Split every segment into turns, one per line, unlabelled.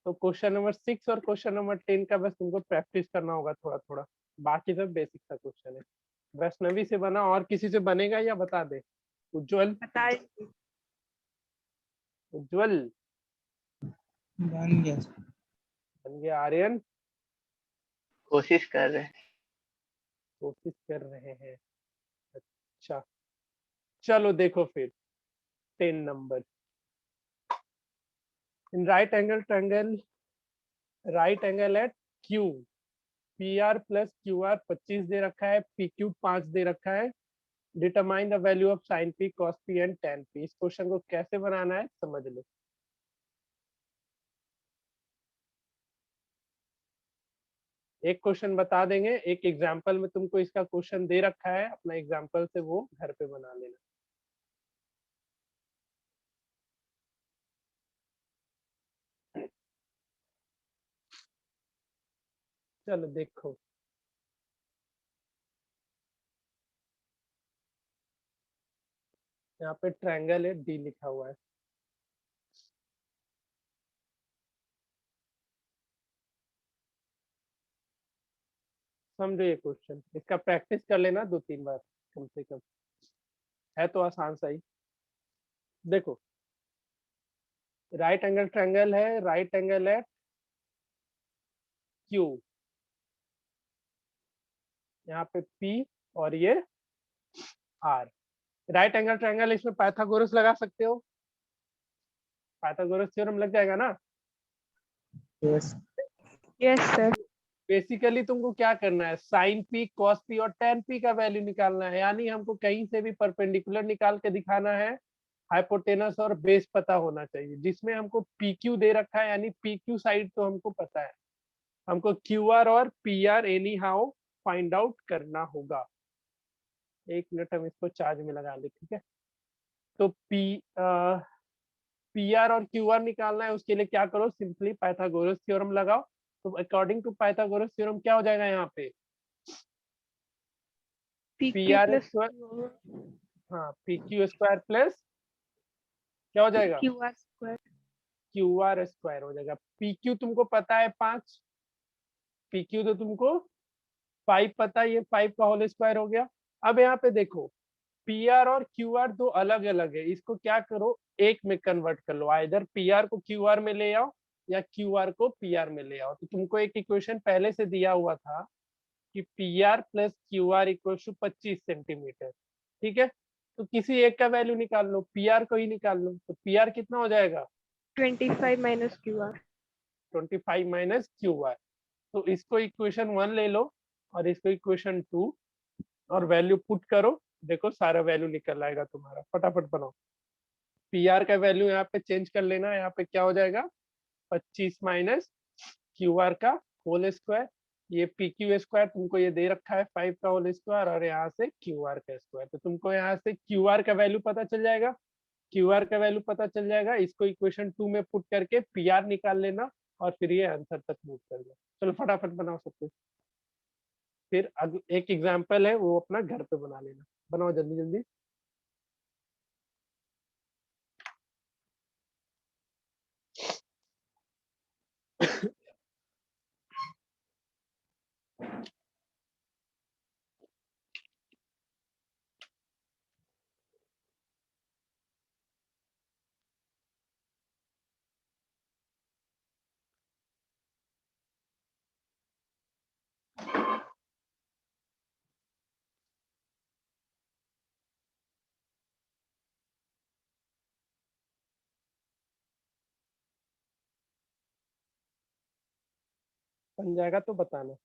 तो question number 6 और question number 10 का बस तुमको प्रैक्टिस करना होगा थोड़ा थोड़ा, बाकी सब बेसिक सा क्वेश्चन है। वैष्णवी से बना, और किसी से बनेगा या बता दे? उज्जवल, उज्जवल
बन गया।
बन गया। आर्यन
कोशिश कर रहे हैं।
कोशिश कर रहे हैं। अच्छा, चलो देखो फिर 10 number. In right angle triangle, right angle at Q, P R plus Q R 25 दे रखा है, पी क्यू 5 दे रखा है। Determine the value of sine P, cos P and tan P. इस क्वेश्चन को कैसे बनाना है समझ लो। एक क्वेश्चन बता देंगे, एक एग्जांपल में तुमको इसका क्वेश्चन दे रखा है, अपना एग्जांपल से वो घर पे बना लेना। चलो देखो, यहाँ पे ट्रायंगल है, डी लिखा हुआ है। समझो ये क्वेश्चन, इसका प्रैक्टिस कर लेना 2-3 बार कम से कम, है तो आसान सा ही। देखो, राइट एंगल ट्रायंगल है, राइट एंगल है क्यू, यहाँ पे पी और ये आर। राइट एंगल ट्रायंगल, इसमें पाइथागोरस लगा सकते हो, पाइथागोरस थ्योरम लग जाएगा ना।
Yes
yes sir.
बेसिकली तुमको क्या करना है, साइन पी, कॉस पी और टेन पी का वैल्यू निकालना है, यानी हमको कहीं से भी परपेंडिकुलर निकाल के दिखाना है। हाइपोटेनस और बेस पता होना चाहिए, जिसमें हमको पी क्यू दे रखा है, यानी पी क्यू साइड तो हमको पता है, हमको क्यू आर और P R any how find out करना होगा। एक मिनट, हम इसको चार्ज में लगा ले, ठीक है। तो पी आर और क्यू आर निकालना है, उसके लिए क्या करो, सिंपली पाइथागोरस थ्योरम लगाओ। तो अकॉर्डिंग टू पाइथागोरस थ्योरम क्या हो जाएगा यहाँ पे,
P
P
Q
R
plus
square, हाँ पी क्यू स्क्वायर प्लस क्या हो जाएगा,
Q R square.
Q R square हो जाएगा। पी क्यू तुमको पता है 5, पी क्यू तो तुमको 5 पता है, ये 5 का होल स्क्वायर हो गया। अब यहाँ पे देखो, पी आर और क्यू आर दो अलग अलग है, इसको क्या करो, एक में कन्वर्ट कर लो, आइदर पी आर को क्यू आर में ले आओ या क्यू आर को पी आर में ले आओ। तो तुमको एक इक्वेशन पहले से दिया हुआ था कि P R plus Q R equal to 25 centimetre, ठीक है। तो किसी एक का वैल्यू निकाल लो, पी आर को ही निकाल लो। तो पी आर कितना हो जाएगा,
25 minus Q R.
25 minus Q are. तो इसको इक्वेशन 1 ले लो और इसको इक्वेशन 2, और वैल्यू पुट करो, देखो सारा वैल्यू निकल आएगा तुम्हारा। फटाफट बनाओ। पी आर का वैल्यू यहाँ पे चेंज कर लेना, यहाँ पे क्या हो जाएगा, 25 माइनस क्यू आर का होल स्क्वायर, ये पी क्यू स्क्वायर तुमको ये दे रखा है 5 का होल स्क्वायर, और यहाँ से क्यू आर का स्क्वायर। तो तुमको यहाँ से क्यू आर का वैल्यू पता चल जाएगा, क्यू आर का वैल्यू पता चल जाएगा, इसको इक्वेशन 2 में पुट करके पी आर निकाल लेना, और फिर ये आंसर तक मूव कर लो। चलो फटाफट बनाओ सब कुछ। फिर एक एग्जाम्पल है, वो अपना घर पे बना लेना, बनाओ जल्दी जल्दी। बन जाएगा तो बताना।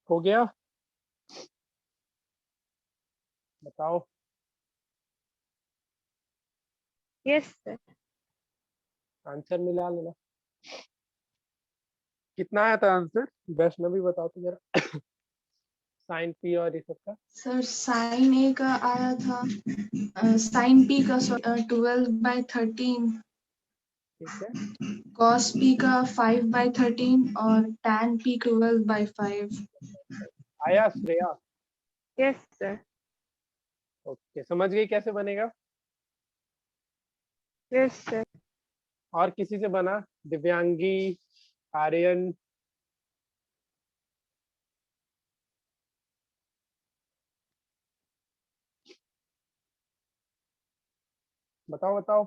हो गया? बताओ।
Yes, sir.
आंसर मिला लेना। कितना आया था आंसर? वैष्णवी बताओ तो जरा। साइन पी और ये सब का।
सर साइन ए का आया था, साइन पी का 12/13,
ठीक है,
कॉस पी का 5/13 और टैन पी 12/5।
आया श्रेया?
Yes, sir.
ओके, समझ गई कैसे बनेगा?
Yes, sir.
और किसी से बना? दिव्यांगी, आर्यन? बताओ बताओ।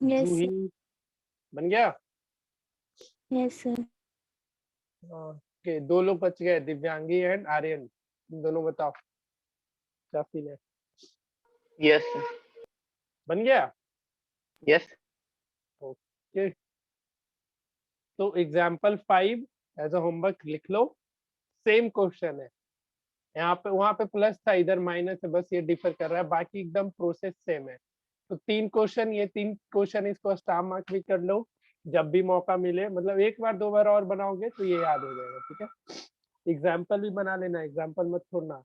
Yes,
जूही
sir.
बन गया?
Yes, sir.
ओके, 2 लोग बच गए, दिव्यांगी एंड आर्यन। तुम दोनों बताओ क्या सीन है?
यस
बन गया?
यस
ओके, तो एग्जाम्पल 5 एज अ होमवर्क लिख लो। सेम क्वेश्चन है, यहाँ पे वहां पे प्लस था, इधर माइनस है, बस ये डिफर कर रहा है, बाकी एकदम प्रोसेस सेम है। तो 3 क्वेश्चन, ये 3 क्वेश्चन इसको स्टार मार्क भी कर लो जब भी मौका मिले, मतलब एक बार 2 बार और बनाओगे तो ये याद हो जाएगा। ठीक है, एग्जाम्पल भी बना लेना, एग्जाम्पल मत छोड़ना,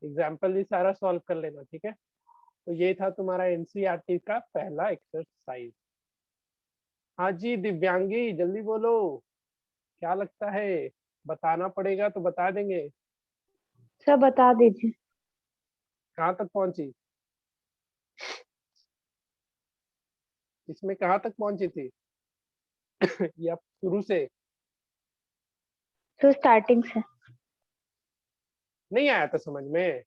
एग्जाम्पल भी सारा सॉल्व कर लेना। ठीक है, तो ये था तुम्हारा एनसीईआरटी का पहला एक्सरसाइज। हाँ जी दिव्यांगी, जल्दी बोलो, क्या लगता है? बताना पड़ेगा तो बता देंगे।
सर बता दीजिए।
कहाँ तक पहुंची? इसमें कहाँ तक पहुंची थी? या शुरू से
सर स्टार्टिंग से।
नहीं आया था समझ में?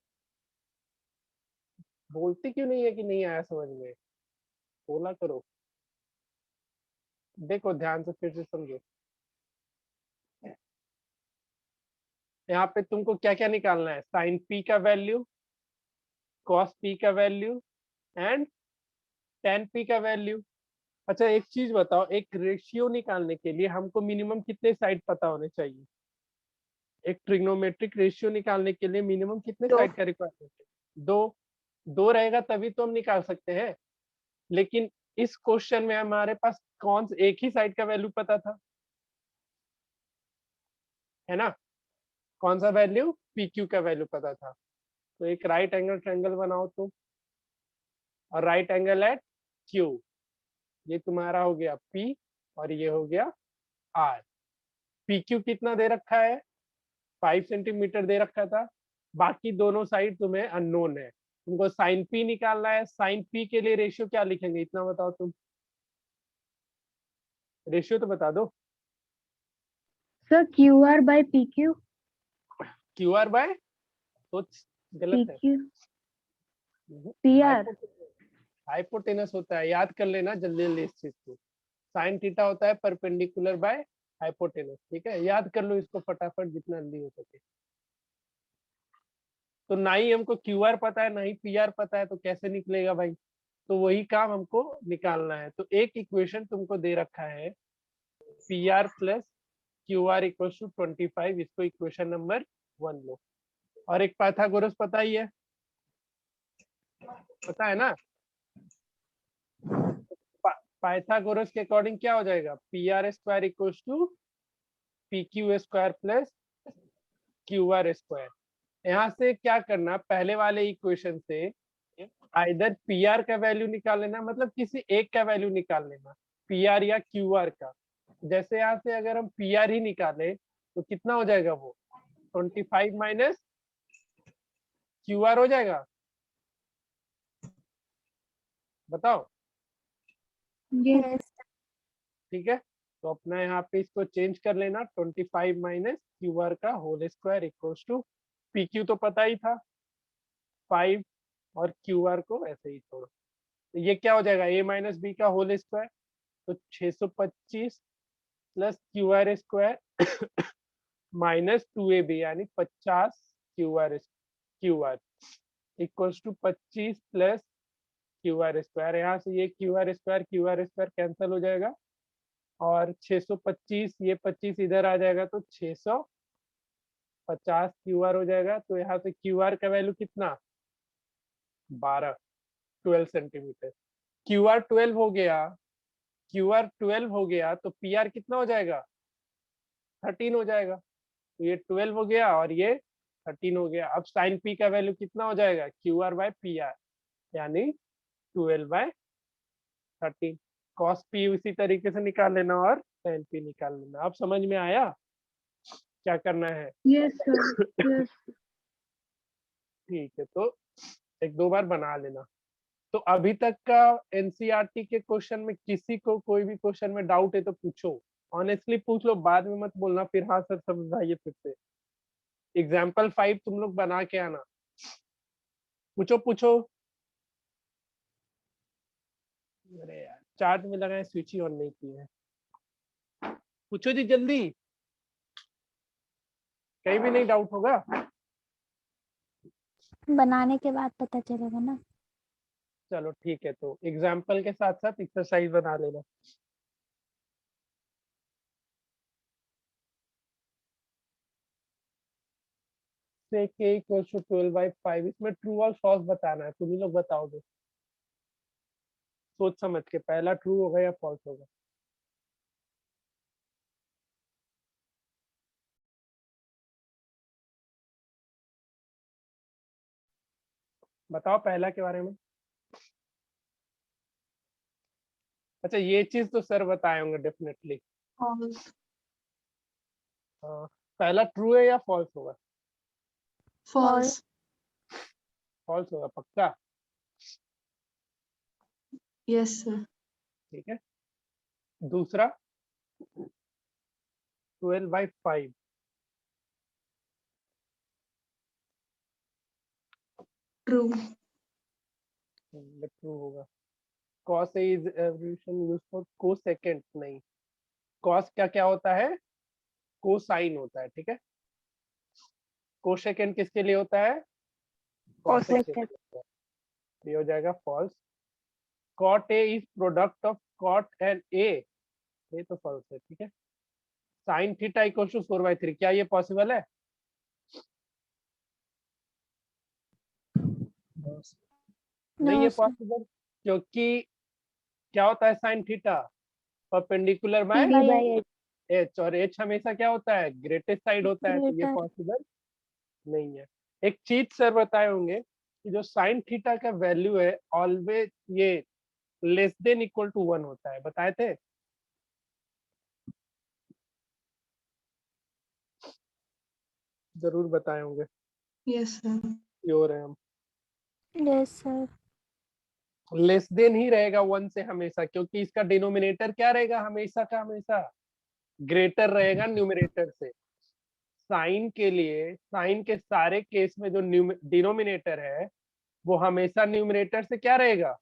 बोलती क्यों नहीं है कि नहीं आया समझ में? बोला करो। देखो ध्यान से फिर से समझो, यहाँ पे तुमको क्या क्या निकालना है? साइन पी का वैल्यू, कॉस पी का वैल्यू एंड टेन पी का वैल्यू। अच्छा एक चीज बताओ, एक रेशियो निकालने के लिए हमको मिनिमम कितने साइड पता होने चाहिए? एक ट्रिग्नोमेट्रिक रेशियो निकालने के लिए मिनिमम कितने
दो।
साइड का रिक्वायरमेंट है? 2। 2 रहेगा तभी तो हम निकाल सकते हैं। लेकिन इस क्वेश्चन में हमारे पास कौन से एक ही साइड का वैल्यू पता था, है ना? कौन सा वैल्यू? पी क्यू का वैल्यू पता था। तो एक राइट एंगल ट्रायंगल बनाओ तो, और राइट एंगल एट क्यू, ये तुम्हारा हो गया पी और ये हो गया आर। पी क्यू कितना दे रखा है? 5 सेंटीमीटर दे रखा था, बाकी दोनों साइड तुम्हें अननोन है। तुमको साइन पी निकालना है, साइन पी के लिए रेशियो क्या लिखेंगे इतना बताओ तुम, रेशियो तो बता दो।
Sir QR by PQ।
Q R by, तो गलत है,
PQ PR।
हाइपोटेनस होता है, याद कर लेना जल्दी जल्दी इस चीज को। साइन थीटा होता है परपेंडिकुलर बाय हाइपोटेनस। ठीक है, याद कर लो इसको फटाफट जितना जल्दी हो सके। तो ना ही हमको क्यू आर पता है ना ही पी आर पता है, तो कैसे निकलेगा भाई? तो वही काम हमको निकालना है। तो एक इक्वेशन तुमको दे रखा है, P R plus Q R equal to 25, इसको इक्वेशन नंबर 1 लो। और एक पाइथागोरस पता ही है, पता है ना? पाइथागोरस के अकॉर्डिंग क्या हो जाएगा? P R square equal to P Q square plus Q R square. यहाँ से क्या करना, पहले वाले इक्वेशन से आइदर पी आर का वैल्यू निकाल लेना, मतलब किसी एक का वैल्यू निकाल लेना, पी आर या क्यू आर का। जैसे यहाँ से अगर हम पी आर ही निकाले तो कितना हो जाएगा वो? 25 माइनस क्यू आर हो जाएगा, बताओ।
Yes।
ठीक है, तो अपना यहाँ पे इसको चेंज कर लेना, 25 माइनस क्यू आर का whole square equals to, P Q तो पता ही था 5, और क्यू आर को ऐसे ही छोड़ो। तो ये क्या हो जाएगा? ए माइनस बी का होल स्क्वायर, तो 625 plus Q R square minus 2ab यानी 50 Q R equals to 25 plus Q R square. यहाँ से ये क्यू आर स्क्वायर कैंसिल हो जाएगा, और 625, ये 25 इधर आ जाएगा तो 650 QR हो जाएगा। तो यहाँ से QR का वैल्यू कितना, 12 सेंटीमीटर। QR 12 हो गया, QR 12 हो गया तो PR कितना हो जाएगा, 13 हो जाएगा। तो ये 12 हो गया और ये 13 हो गया। अब साइन P का वैल्यू कितना हो जाएगा, QR बाय PR, यानी 12/13। कॉस P उसी तरीके से निकाल लेना और साइन P निकाल लेना। अब समझ में आया क्या करना है?
Yes, sir. Yes.
ठीक है, तो एक दो बार बना लेना। तो अभी तक का एनसीईआरटी के क्वेश्चन में किसी को कोई भी क्वेश्चन में डाउट है तो पूछो, ऑनेस्टली पूछ लो, बाद में मत बोलना फिर हाँ सर समझाइए फिर से। एग्जाम्पल 5 तुम लोग बना के आना। पूछो पूछो। अरे यार चार्ज में लगाए, स्विच ही ऑन नहीं की है। पूछो जी जल्दी, कहीं भी नहीं डाउट होगा।
बनाने के बाद पता चलेगा ना।
चलो ठीक है, तो एग्जाम्पल के साथ साथ एक्सरसाइज बना लेना। sec a equals to 12/5, इसमें ट्रू और फॉल्स बताना है, तुम ही लोग बताओगे सोच समझ के, पहला ट्रू होगा या फॉल्स होगा। बताओ पहला के बारे में। अच्छा ये चीज तो सर बताए होंगे डेफिनेटली।
false,
पहला ट्रू है या फॉल्स होगा,
false,
फॉल्स होगा पक्का।
yes sir,
ठीक है, दूसरा 12/5
true,
ट्रू होगा। cos a is abbreviation used for cosecant, नहीं, cos क्या क्या होता है, कोसाइन होता है। ठीक है, कोसेकेंट किसके लिए होता है, cosec के लिए होता है। ये हो जाएगा false. cot a is product of cot and a, ये तो फॉल्स है। ठीक है, sin थीटा इक्वल्स टू 4/3, क्या ये पॉसिबल है, नहीं ये
No, sir.
पॉसिबल, क्योंकि क्या होता है sine theta, perpendicular by
P by H.
H, और एच हमेशा क्या होता है, ग्रेटेस्ट साइड होता है, तो ये
Greater.
पॉसिबल नहीं है। एक चीज सर बताए होंगे कि जो साइन थीटा का वैल्यू है ऑलवेज ये लेस देन इक्वल टू 1 होता है, बताए थे। जरूर बताए होंगे,
yes sir,
श्योर है हम।
Yes, sir.
लेस देन ही रहेगा 1 से हमेशा, क्योंकि इसका डिनोमिनेटर क्या रहेगा, हमेशा का हमेशा ग्रेटर रहेगा न्यूमरेटर से। साइन के लिए, साइन के सारे केस में जो डिनोमिनेटर है वो हमेशा न्यूमरेटर से क्या रहेगा,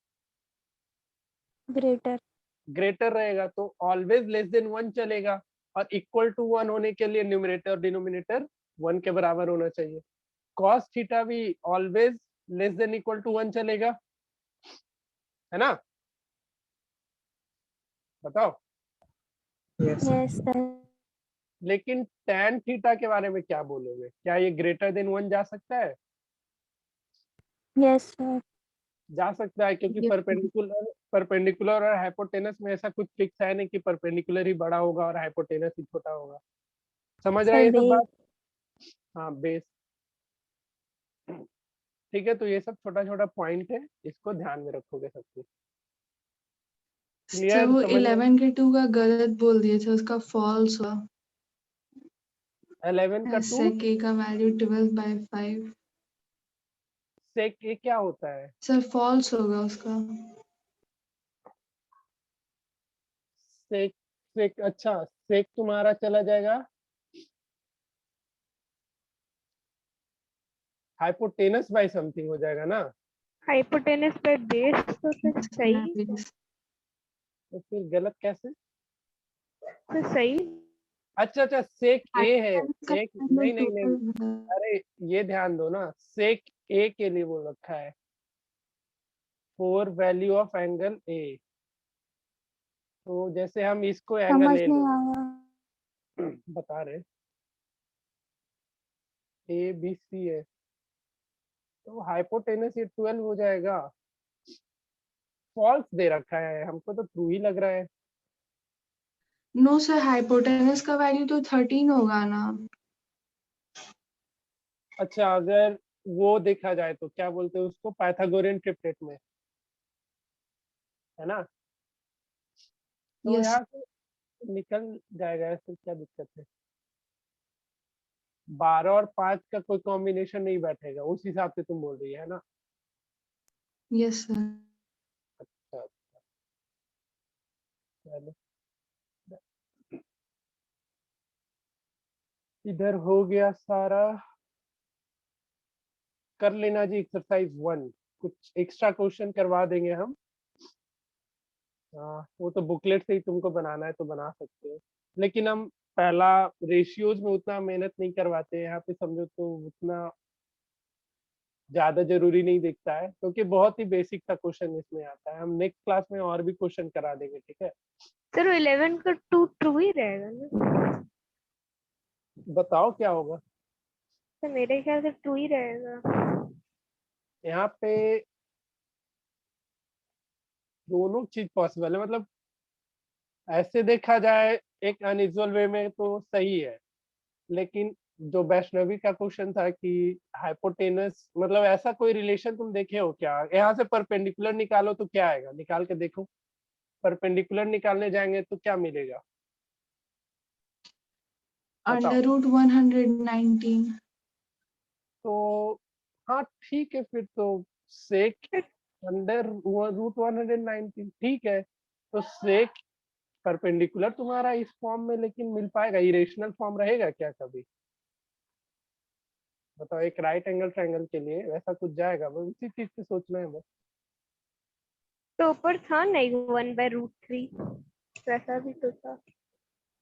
Greater.
ग्रेटर रहेगा। तो ऑलवेज लेस देन 1 चलेगा, और इक्वल टू 1 होने के लिए न्यूमरेटर और डिनोमिनेटर 1 के बराबर होना चाहिए। cos थीटा भी always less than equal to 1 चलेगा, है ना, बताओ।
yes sir,
Yes, sir.
लेकिन tan थीटा के बारे में क्या बोलोगे, क्या ये ग्रेटर देन 1 जा सकता है,
Yes, sir.
जा सकता है, क्योंकि
Yes.
परपेंडिकुलर और हाइपोटेनस में ऐसा कुछ फिक्स है नहीं कि परपेंडिकुलर ही बड़ा होगा और हाइपोटेनस ही छोटा होगा। समझ रहे हैं ये सब
base.
बात, हाँ बेस। ठीक है, तो ये सब छोटा छोटा पॉइंट है, इसको ध्यान में रखोगे सब कुछ।
सर
क्लियर,
वो
समझ में
11 के 2 का गलत बोल दिए थे, उसका false हुआ।
11 का 2
sec a का वैल्यू 12/5,
सेक ए क्या होता है,
सर false होगा उसका।
सेक सेक अच्छा सेक तुम्हारा चला जाएगा हाइपोटेनस बाय समथिंग हो जाएगा ना,
हाइपोटेनस पे बेस तो फिर सही,
तो फिर गलत कैसे।
तो सही।
अच्छा अच्छा सेक ए है,
का
सेक नहीं नहीं नहीं, अरे ये ध्यान दो ना, सेक ए के लिए बोल रखा है, for value of angle A, तो जैसे हम इसको एंगल
समझ
ले
नहीं
लो,
आया।
बता रहे ए बी सी है, तो हाइपोटेनस ये 12 हो जाएगा। फॉल्स दे रखा है, हमको तो ट्रू ही लग रहा है।
नो सर, हाइपोटेनस का वैल्यू तो 13 होगा ना।
अच्छा, अगर वो देखा जाए तो क्या बोलते हैं उसको, पाइथागोरियन ट्रिपलेट में, है ना? तो
यस।
यहाँ से निकल जाएगा, ऐसे क्या दिक्कत है? 12 और 5 का कोई कॉम्बिनेशन नहीं बैठेगा, उस हिसाब से तुम बोल रही है ना?
Yes sir.
अच्छा, चलो इधर हो गया सारा। कर लेना जी एक्सरसाइज 1, कुछ एक्स्ट्रा क्वेश्चन करवा देंगे हम। वो तो बुकलेट से ही तुमको बनाना है तो बना सकते हो, लेकिन हम पहला रेशियोज में उतना मेहनत नहीं करवाते यहाँ पे, समझो तो उतना ज्यादा जरूरी नहीं दिखता है, क्योंकि बहुत ही बेसिक सा क्वेश्चन इसमें आता है। हम नेक्स्ट क्लास में और भी क्वेश्चन करा देंगे, ठीक है?
सर 11 का 2 ट्रू ही रहेगा ना?
बताओ क्या होगा
तो मेरे ख्याल से ट्रू ही रहेगा।
यहाँ पे। दोनों चीज पॉसिबल है, मतलब ऐसे देखा जाए एक अनयूजुअल वे में तो सही है, लेकिन जो वैष्णवी का क्वेश्चन था कि हाइपोटेनस, मतलब ऐसा कोई रिलेशन तुम देखे हो क्या? यहाँ से परपेंडिकुलर निकालो तो क्या आएगा, निकाल के देखो। परपेंडिकुलर निकालने जाएंगे तो क्या मिलेगा, बताओ।
Under root 119।
तो हाँ ठीक है, फिर तो सेक अंडर रूट 119 ठीक है। तो सेक परपेंडिकुलर तुम्हारा इस फॉर्म में लेकिन मिल पाएगा? इरेशनल फॉर्म रहेगा क्या कभी? बताओ, एक राइट एंगल ट्रायंगल के लिए वैसा कुछ जाएगा? बस उसी चीज से सोचना है बस।
तो ऊपर था नहीं 1/√3, वैसा भी तो था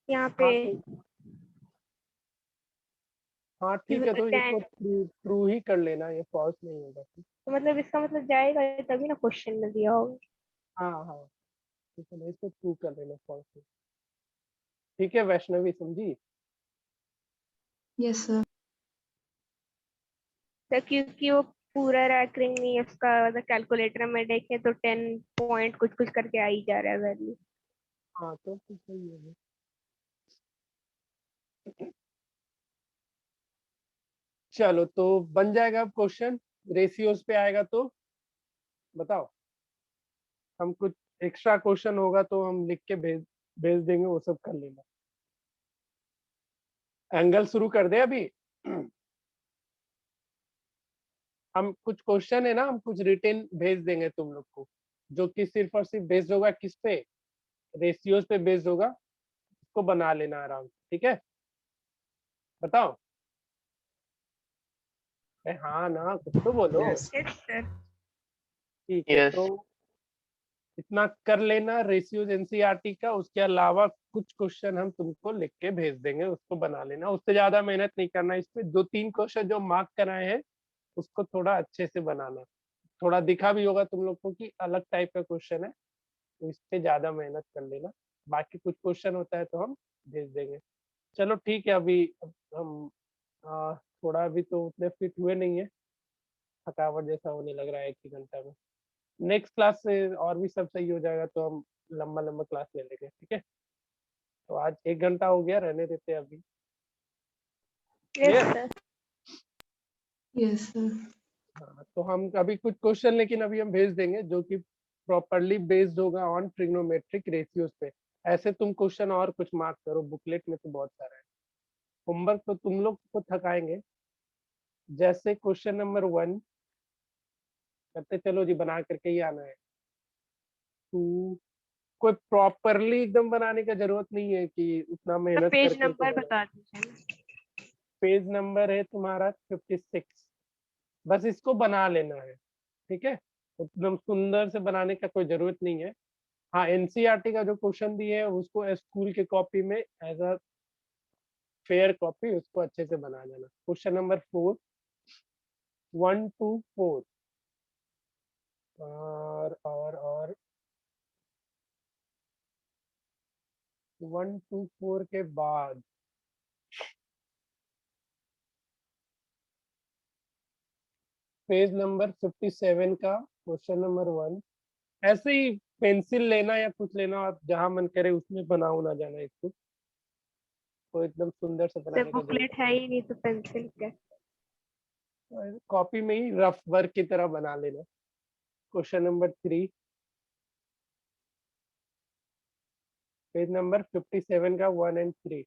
यहाँ पे।
हाँ तो हाँ ठीक है, तो इसको
10,
ट्रू ही कर लेना, ये फॉल्स नहीं होगा।
तो मतलब इसका मतलब जाएगा तभी ना क्वेश्चन में दिया होगा।
हाँ हाँ ठीक है ना, इसको ट्रू कर लेना, फॉल्स। ठीक है वैष्णवी, समझी?
Yes sir.
तो क्योंकि वो पूरा रैक रिंग नहीं है उसका, मतलब कैलकुलेटर में देखे तो 10 पॉइंट कुछ कुछ करके आ ही जा रहा है वैल्यू।
हाँ तो फिर सही है। चलो तो बन जाएगा अब क्वेश्चन, रेशियोज पे आएगा तो बताओ। हम कुछ एक्स्ट्रा क्वेश्चन होगा तो हम लिख के भेज भेज देंगे, वो सब कर लेना। एंगल शुरू कर दे अभी। हम कुछ क्वेश्चन है ना, हम कुछ रिटर्न भेज देंगे तुम लोग को, जो कि सिर्फ और सिर्फ बेस्ड होगा किस पे, रेशियोज पे बेस्ड होगा। उसको बना लेना आराम से, ठीक है? बताओ। हाँ ना, कुछ तो बोलो।
Yes.
Yes sir.
ठीक है,
Yes.
तो इतना कर लेना रेशियोज एनसीईआरटी का। उसके अलावा कुछ क्वेश्चन हम तुमको लिख के भेज देंगे, उसको बना लेना। उससे ज्यादा मेहनत नहीं करना, इस पे 2-3 क्वेश्चन जो मार्क कराए हैं उसको थोड़ा अच्छे से बनाना। थोड़ा दिखा भी होगा तुम लोग को कि अलग टाइप का क्वेश्चन है, तो इस पे ज्यादा मेहनत कर लेना। बाकी कुछ क्वेश्चन होता है तो हम भेज देंगे। चलो ठीक है, अभी हम थोड़ा अभी तो उतने फिट हुए नहीं है, थकावट जैसा होने लग रहा है 1 ही घंटा में। नेक्स्ट क्लास से और भी सब सही हो जाएगा तो हम लंबा लंबा क्लास ले लेंगे, ठीक है? तो आज 1 घंटा हो गया, रहने देते हैं अभी।
Yes
clear?
Sir.
Yes sir.
हाँ, तो हम अभी कुछ क्वेश्चन लेकिन अभी हम भेज देंगे जो कि प्रॉपरली बेस्ड होगा ऑन ट्रिग्नोमेट्रिक रेशियोज पे। ऐसे तुम क्वेश्चन और कुछ मार्क करो, बुकलेट में तो बहुत सारा है। होमवर्क तो तुम लोग को थकाएंगे। जैसे क्वेश्चन नंबर 1 करते चलो जी, बना करके ही आना है। 2, कोई प्रॉपरली एकदम बनाने का जरूरत नहीं है कि उतना
तो
मेहनत कर
पेज
करके
नंबर
बना।
बता दीजिए ना।
पेज नंबर है तुम्हारा 56, बस इसको बना लेना है, ठीक है? एकदम सुंदर से बनाने का कोई जरूरत नहीं है। हाँ, एनसीईआरटी का जो क्वेश्चन दिए है उसको स्कूल के कॉपी में एज अ फेयर कॉपी उसको अच्छे से बना लेना। Question number 4, 1 to 4। और 1 2 4 के बाद पेज नंबर 57 का क्वेश्चन नंबर 1। ऐसे ही पेंसिल लेना या कुछ लेना, आप जहां मन करे उसमें बनाओ ना जाना इसको, तो एकदम सुंदर से बनाने का
बुकलेट है ही नहीं तो पेंसिल क्या।
जरूरत, कॉपी में ही रफ वर्क की तरह बना लेना। क्वेश्चन नंबर 3 पेज नंबर 57 का 1 और 3।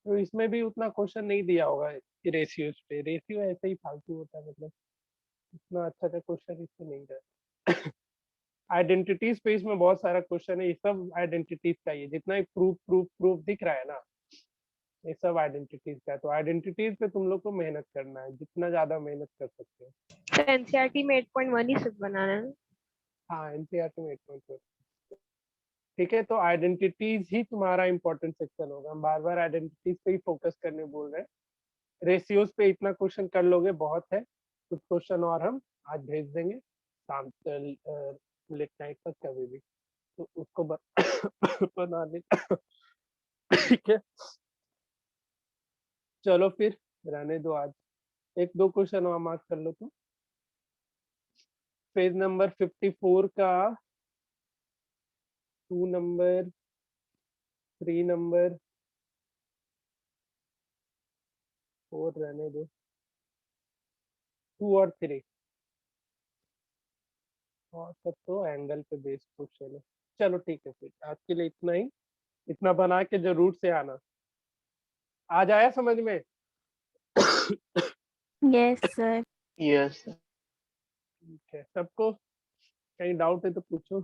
तो इसमें भी उतना क्वेश्चन नहीं दिया होगा रेशियो पे, रेशियो ऐसे ही फालतू होता है, मतलब इतना अच्छा सा क्वेश्चन इसमें नहीं रहता। आइडेंटिटीज पे इसमें बहुत सारा क्वेश्चन है, ये सब आइडेंटिटीज का ही है, जितना ही प्रूफ प्रूफ प्रूफ दिख रहा है ना, ये सब आइडेंटिटीज का है। तो आइडेंटिटीज पे तुम लोग को मेहनत करना है, जितना ज्यादा मेहनत कर सकते हो।
तो एनसीईआरटी में 8.1 ही सिर्फ बनाना है।
हाँ, एनसीईआरटी में 8.4। ठीक है, तो आइडेंटिटीज ही तुम्हारा इंपॉर्टेंट सेक्शन होगा। हम बार बार आइडेंटिटीज पे ही फोकस करने बोल रहे हैं। रेशियोज पे इतना क्वेश्चन कर लोगे बहुत है, कुछ क्वेश्चन और हम आज भेज देंगे शाम लेट नाइट तक कभी भी, तो उसको बना ले। ठीक है, चलो फिर रहने दो आज, एक दो क्वेश्चन और मार्क कर लो। तो पेज नंबर 54 का 2 नंबर 3 नंबर 4 रहने दो, 2 और 3 और सब तो एंगल पे बेस्ड क्वेश्चन है। चलो ठीक है, फिर आज के लिए इतना ही, इतना बना के जरूर से आना। आज आया समझ में?
Yes sir.
Yes.
ठीक है, सबको कहीं डाउट है तो पूछो,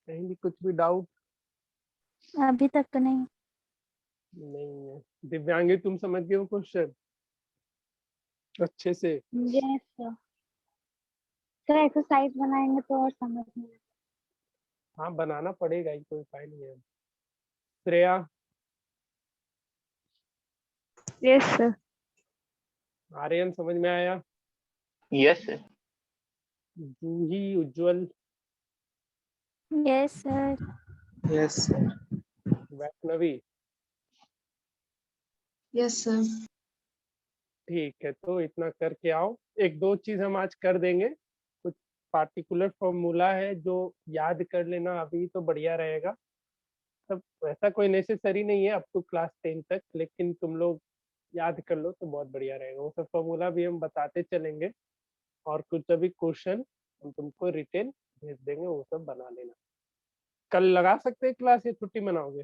कहीं भी कुछ भी डाउट
अभी तक तो नहीं।
नहीं है? दिव्यांगी तुम समझ गए हो क्वेश्चन अच्छे से?
Yes sir. सर एक्सरसाइज बनाएंगे तो और समझ में आएगा।
हाँ, बनाना पड़ेगा ही, कोई उपाय नहीं है। Shreya,
yes sir.
आर्यन समझ में आया?
Yes, sir.
Juhi, Ujjwal,
yes sir.
Yes, sir.
Vaishnavi?
Yes sir.
ठीक है, तो इतना करके आओ। एक दो चीज हम आज कर देंगे, कुछ पार्टिकुलर फॉर्मूला है जो याद कर लेना, अभी तो बढ़िया रहेगा। सब ऐसा कोई नेसेसरी नहीं है अप टू क्लास 10 तक, लेकिन तुम लोग याद कर लो तो बहुत बढ़िया रहेगा। वो सब फॉर्मूला भी हम बताते चलेंगे, और कुछ अभी क्वेश्चन हम तुमको रिटेन भेज देंगे, वो सब बना लेना। कल लगा सकते हैं क्लास या छुट्टी मनाओगे,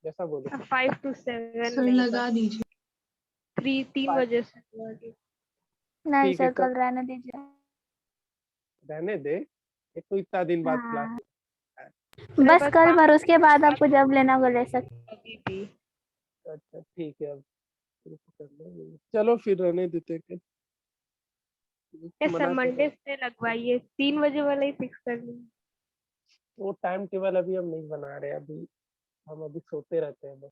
जैसा बोलो।
5 to 7
सर
नहीं
लगा दीजिए।
3 बजे से
नहीं
ठीक है,
सर, कल रहने दीजिए।
रहने दे, एक तो इतना दिन बाद क्लास।
हाँ, बस कल भर, उसके बाद आपको जब लेना होगा ले सकते।
अभी भी।
अच्छा ठीक है, अब शुरू कर लो। चलो फिर रहने देते हैं,
यस सर,
मना कर।
मंडे से लगवाइए, 3 बजे वाला ही फिक्स कर लीजिए।
वो टाइम टेबल अभी हम नहीं बना रहे, अभी हम अभी सोते रहते हैं बस,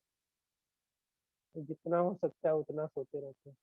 जितना हो सकता है उतना सोते रहते हैं।